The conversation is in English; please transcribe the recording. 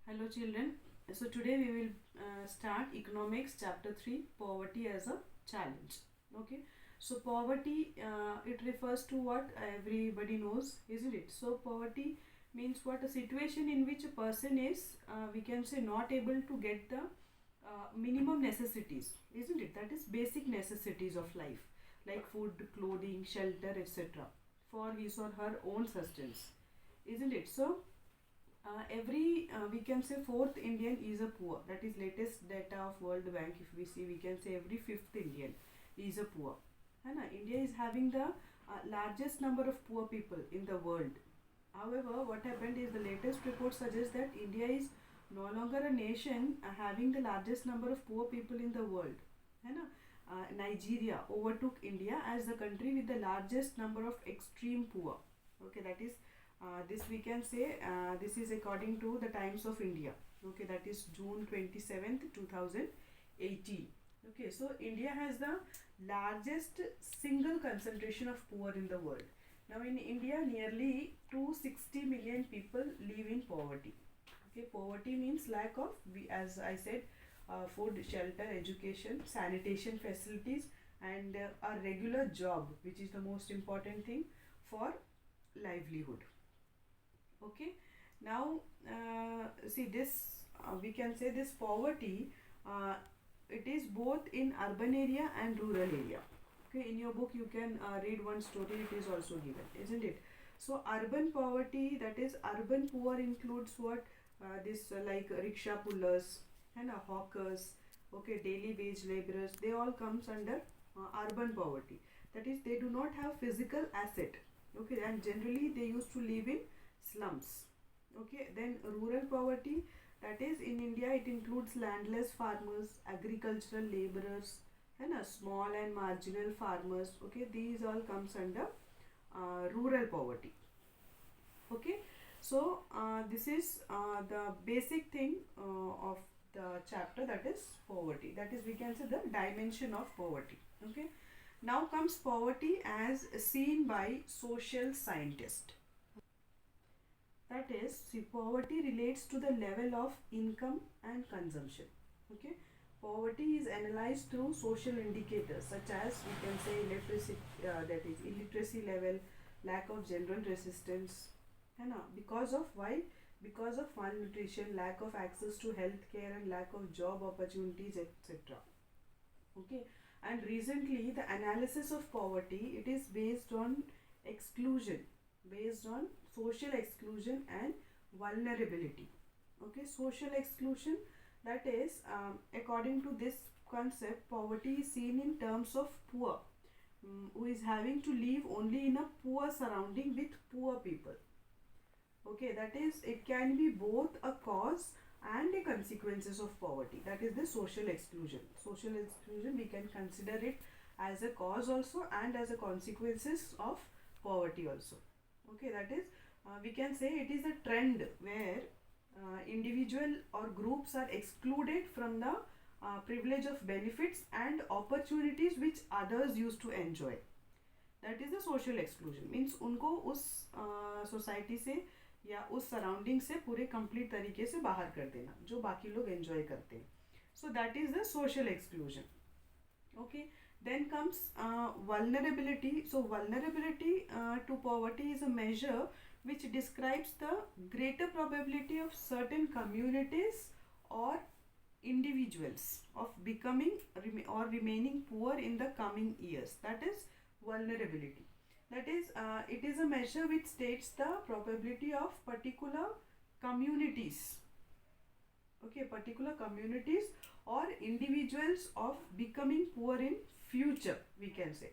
Hello children. So today we will start economics chapter 3, poverty as a challenge. Okay. So poverty, it refers to what everybody knows, isn't it? So poverty means what? A situation in which a person is, we can say, not able to get the minimum necessities, isn't it? That is basic necessities of life, like food, clothing, shelter, etc., for his or her own sustenance, isn't it? So every we can say fourth Indian is a poor. That is latest data of World Bank. If we see, we can say every fifth Indian is a poor. है ना? India is having the largest number of poor people in the world. However, what happened is the latest report suggests that India is no longer a nation having the largest number of poor people in the world. है ना? Nigeria overtook India as the country with the largest number of extreme poor. Okay, that is this we can say this is according to the Times of India. Okay, that is June 27th 2018. Okay, so India has the largest single concentration of poor in the world. Now in India, nearly 260 million people live in poverty. Okay, poverty means lack of, as I said, food, shelter, education, sanitation facilities, and a regular job, which is the most important thing for livelihood. Okay, now see this, we can say this poverty, it is both in urban area and rural area. Okay, in your book you can read one story, it is also given, isn't it? So urban poverty, that is urban poor, includes what? This like rickshaw pullers and hawkers, okay, daily wage laborers, they all comes under urban poverty. That is, they do not have physical asset, okay, and generally they used to live in slums. Okay, then rural poverty, that is in India it includes landless farmers, agricultural laborers, and small and marginal farmers. Okay, these all comes under rural poverty. Okay, so this is the basic thing of the chapter, that is poverty, that is we can say the dimension of poverty. Okay, now comes poverty as seen by social scientists. That is, see, poverty relates to the level of income and consumption. Okay, poverty is analyzed through social indicators such as, we can say, that is illiteracy level, lack of general resistance, है ना? Because of why? Because of malnutrition, lack of access to health care, and lack of job opportunities, etc. Okay, and recently the analysis of poverty, it is based on exclusion, based on social exclusion and vulnerability. Okay, social exclusion, that is, according to this concept, poverty is seen in terms of poor, who is having to live only in a poor surrounding with poor people. Okay, that is, it can be both a cause and a consequences of poverty. That is the social exclusion. Social exclusion, we can consider it as a cause also and as a consequences of poverty also. Okay, that is, we can say it is a trend where individual or groups are excluded from the privilege of benefits and opportunities which others used to enjoy. That is the social exclusion. Means उनको उस society से या उस surrounding से पूरे complete तरीके से बाहर कर देना जो बाकी लोग एंजॉय करते हैं. So that is the social exclusion. Okay, then comes vulnerability. So vulnerability to poverty is a measure which describes the greater probability of certain communities or individuals of becoming or remaining poor in the coming years. That is vulnerability. That is, it is a measure which states the probability of particular communities, okay, particular communities or individuals of becoming poor in future, we can say.